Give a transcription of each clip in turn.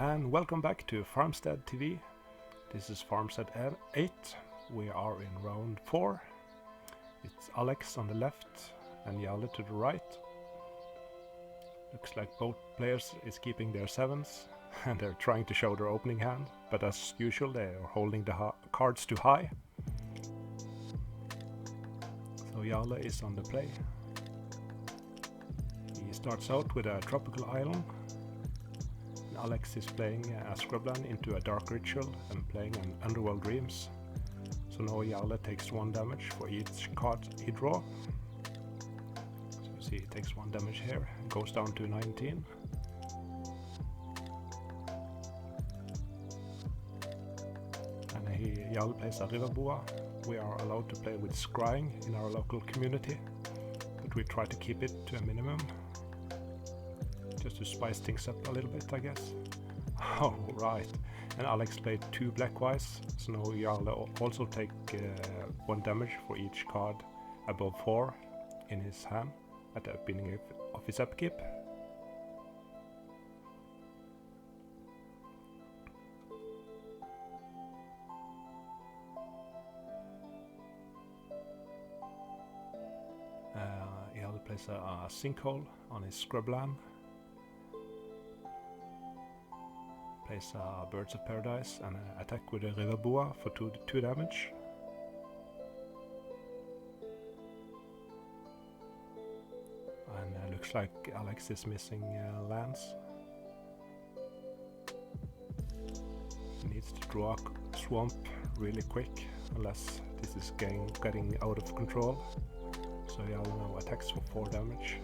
And welcome back to Farmstead TV. This is Farmstead 8. We are in round 4. It's Alex on the left and Jarle to the right. Looks like both players is keeping their 7s and they're trying to show their opening hand, but as usual they are holding the cards too high. So Jarle is on the play. He starts out with a tropical island. Alex is playing a scrubland into a dark ritual and playing an underworld dreams. So now Jarle takes 1 damage for each card he draw. So you see he takes 1 damage here, goes down to 19. And Jarle plays a riverboa. We are allowed to play with Scrying in our local community, but we try to keep it to a minimum. Just to spice things up a little bit, I guess. Oh, right. And Alex played 2 black-wise, so now Jarle also take 1 damage for each card above 4 in his hand at the beginning of his upkeep. Jarle plays a sinkhole on his scrubland. Plays Birds of Paradise and attack with a riverboa for 2 damage. And looks like Alex is missing lands. He needs to draw a swamp really quick, unless this is getting out of control. So Jarle now attacks for 4 damage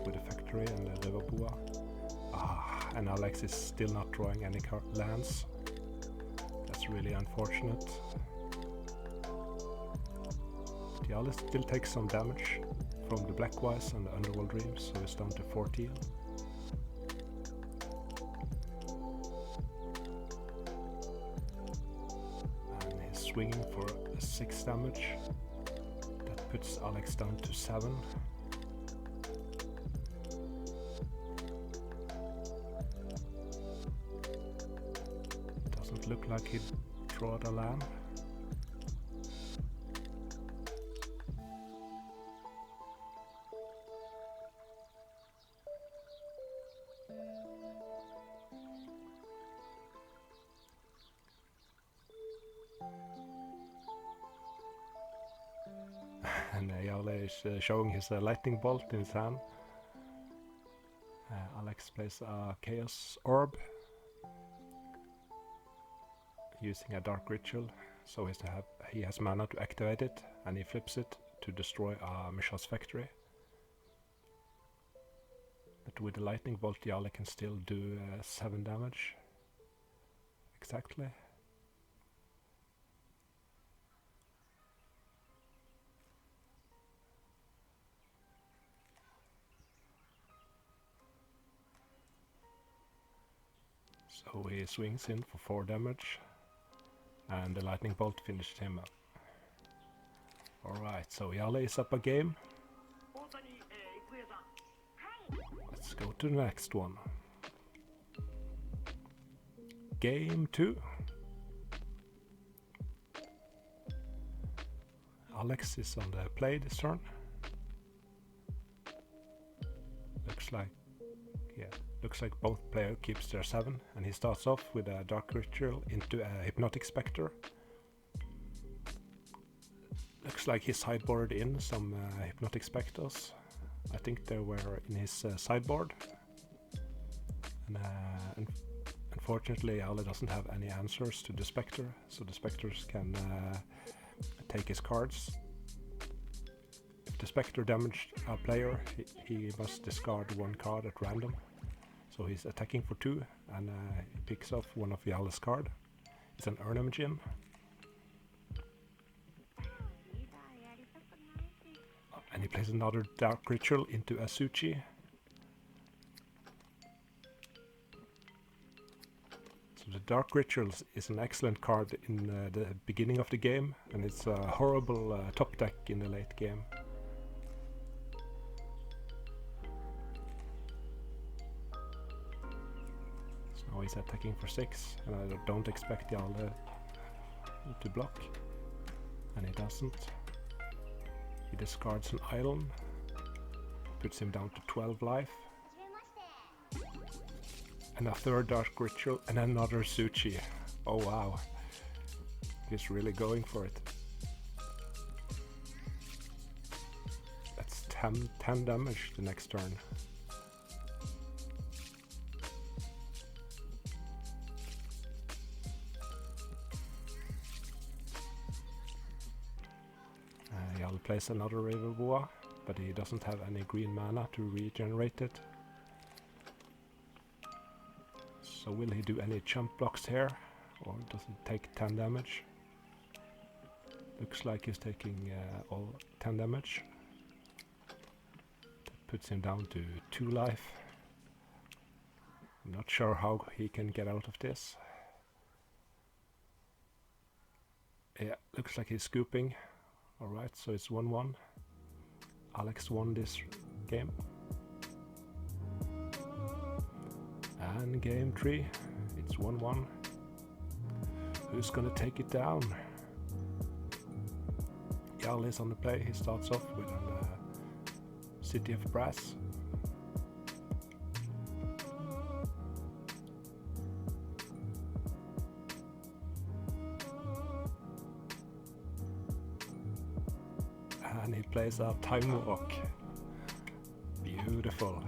with a factory and a riverboa. And Alex is still not drawing any lands. That's really unfortunate. Jarle still takes some damage from the Blackwise and the Underworld Dreams, so it's down to 14. And he's swinging for 6 damage. That puts Alex down to 7. Look like he'd draw the land. And Jarle is showing his lightning bolt in his hand. Alex plays a Chaos Orb using a dark ritual, so he has mana to activate it, and he flips it to destroy Misha's factory. But with the lightning bolt, Jarle can still do 7 damage. Exactly. So he swings in for 4 damage. And the lightning bolt finished him up. Alright, so Jarle is up a game. Let's go to the next one. Game 2. Alex is on the play this turn. Looks like both player keeps their 7, and he starts off with a dark ritual into a hypnotic spectre. Looks like he sideboarded in some hypnotic specters. I think they were in his sideboard. And unfortunately Jarle doesn't have any answers to the spectre, so the specters can take his cards. If the spectre damaged a player, he must discard 1 card at random. So he's attacking for 2, and he picks off one of Jarle's cards. It's an Ornamentin. And he plays another dark ritual into a Suchi. So the dark rituals is an excellent card in the beginning of the game, and it's a horrible top deck in the late game. Now he's attacking for 6, and I don't expect Jarle to block, and he doesn't. He discards an island, puts him down to 12 life, and a third Dark Ritual, and another Suchi. Oh wow, he's really going for it. That's 10 damage the next turn. Jarle plays another River Boa, but he doesn't have any green mana to regenerate it. So will he do any jump blocks here, or does he take 10 damage? Looks like he's taking all 10 damage. That puts him down to 2 life. I'm not sure how he can get out of this. Yeah, looks like he's scooping. Alright, so it's 1-1. Alex won this game. And game 3, it's 1-1. Who's gonna take it down? Jarle is on the play. He starts off with a City of Brass. And he plays a Time Walk. Beautiful.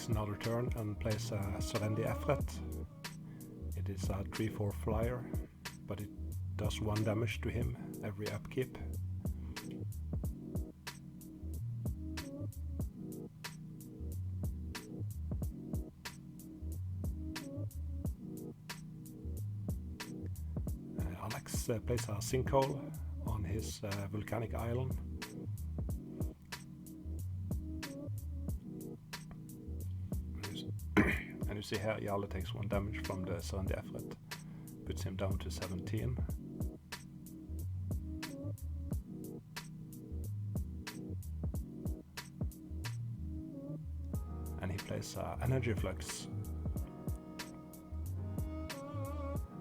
Another turn and plays a Serendi Efret. It is a 3/4 flyer, but it does 1 damage to him every upkeep. Alex plays a Sinkhole on his volcanic island. And you see here, Jarle takes 1 damage from the Serendi Efret, puts him down to 17. And he plays Energy Flux.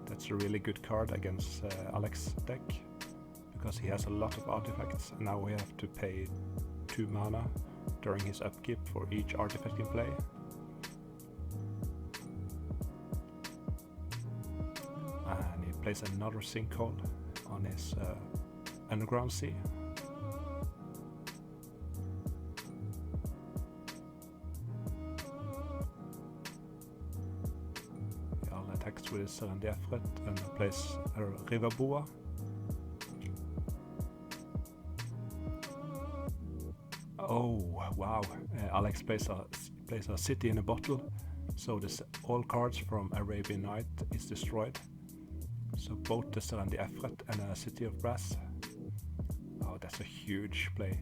That's a really good card against Alex's deck, because he has a lot of artifacts, and now we have to pay 2 mana during his upkeep for each artifact in play. And he plays another Sinkhole on his Underground Sea. Jarle attacks with his Serendi Efret and plays a River Boa. Oh wow! Alex plays a City in a Bottle, so all cards from Arabian Night is destroyed. So both the Serendi Efret and a City of Brass. Oh, that's a huge play.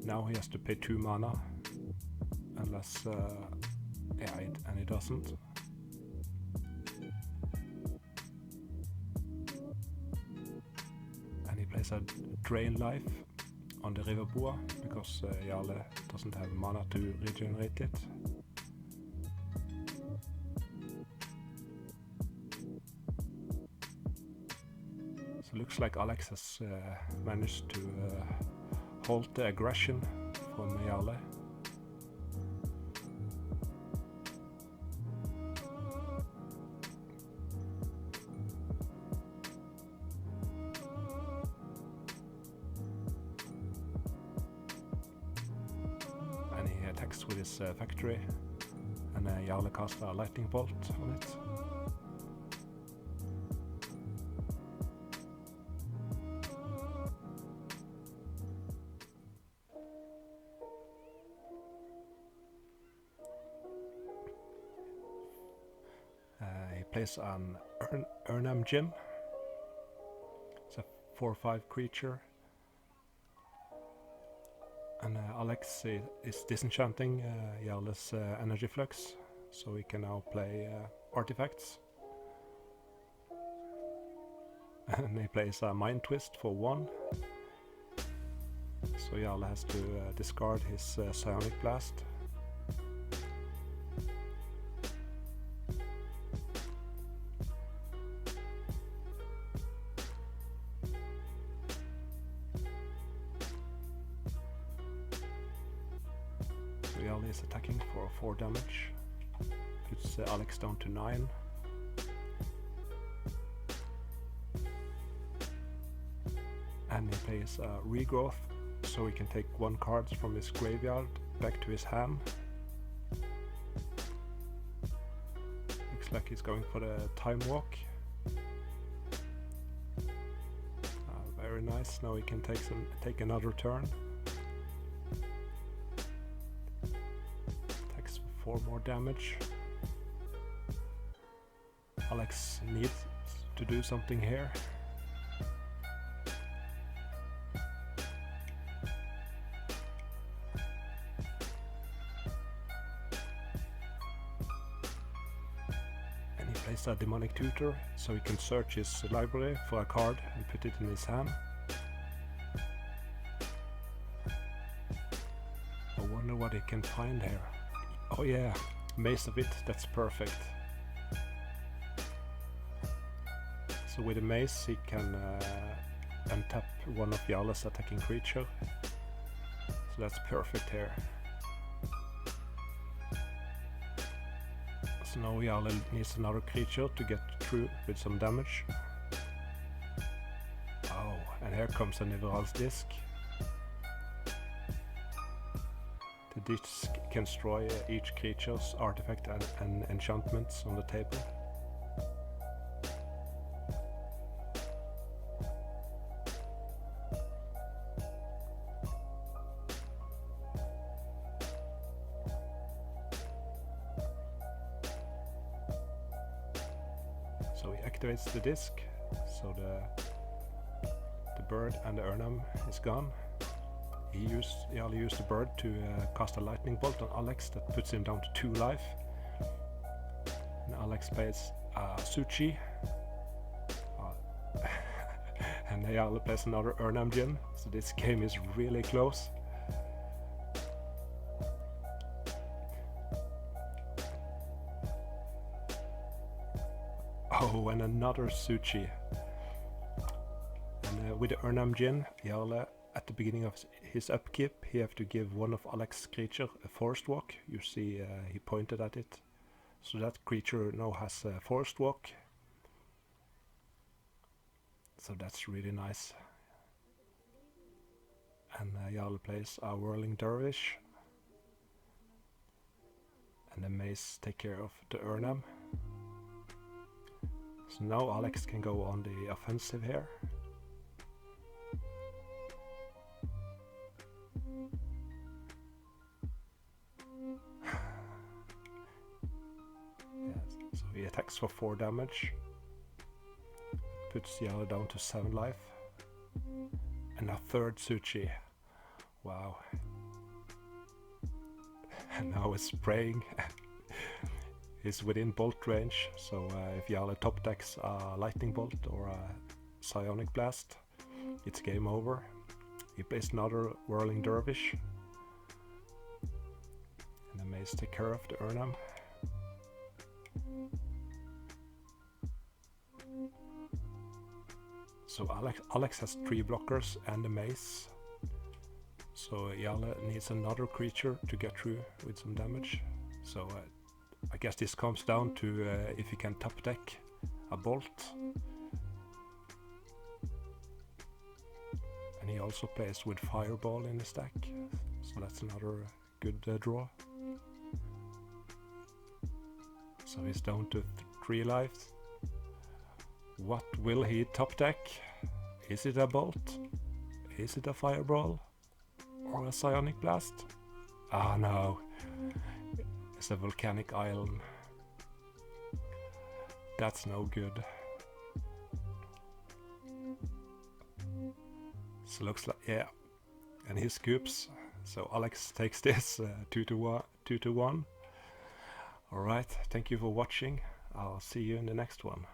Now he has to pay 2 mana, unless and he doesn't. And he plays a Drain Life on the River Boa, because Jarle doesn't have mana to regenerate it. So looks like Alex has managed to halt the aggression from Jarle. With his factory, and Jarle casts a lightning bolt on it. He plays an Urnam Gym. It's a 4/5 creature. And Alex is disenchanting Jarle's Energy Flux, so he can now play artifacts. And he plays a Mind Twist for 1. So So Jarle has to discard his Psionic Blast. So Jarle is attacking for 4 damage. Puts Alex down to 9. And he plays Regrowth, so he can take 1 card from his graveyard back to his hand. Looks like he's going for the Time Walk. Very nice. Now he can take another turn. Takes 4 more damage. Alex needs to do something here. Plays a Demonic Tutor, so he can search his library for a card and put it in his hand. I wonder what he can find here. Oh yeah, Maze of It, that's perfect. So with a mace he can untap one of Jarle's attacking creature. So that's perfect here. So now Jarle needs another creature to get through with some damage. Oh, and here comes a Niveral's Disc. The disc can destroy each creature's artifact and enchantments on the table. So he activates the disc, so the bird and the Urnam is gone. Jarle used the bird to cast a lightning bolt on Alex that puts him down to 2 life. And Alex plays Suchi. And Jarle plays another Urnam Djinn, so this game is really close. Oh, and another Suchi. And with the Urnam Djinn, Jarle, at the beginning of his upkeep, he have to give one of Alex's creature a Forest Walk. You see he pointed at it. So that creature now has a Forest Walk. So that's really nice. And Jarle plays a Whirling Dervish. And the mace take care of the Urnam. So now Alex can go on the offensive here. Yes, so he attacks for 4 damage. Puts Jarle down to 7 life. And a third Suchi. Wow. And now it's spraying. Is within bolt range, so if Jarle top decks a Lightning Bolt or a Psionic Blast, it's game over. He plays another Whirling Dervish. And the mace take care of the Urnam. So Alex has 3 blockers and a mace. So Jarle needs another creature to get through with some damage. So I guess this comes down to if he can top deck a bolt. And he also plays with Fireball in the stack, so that's another good draw. So he's down to 3 lives. What will he top deck? Is it a bolt? Is it a Fireball? Or a Psionic Blast? Ah no. It's a Volcanic Island. That's no good. So looks like, yeah. And he scoops. So Alex takes this 2-1. Alright, thank you for watching. I'll see you in the next one.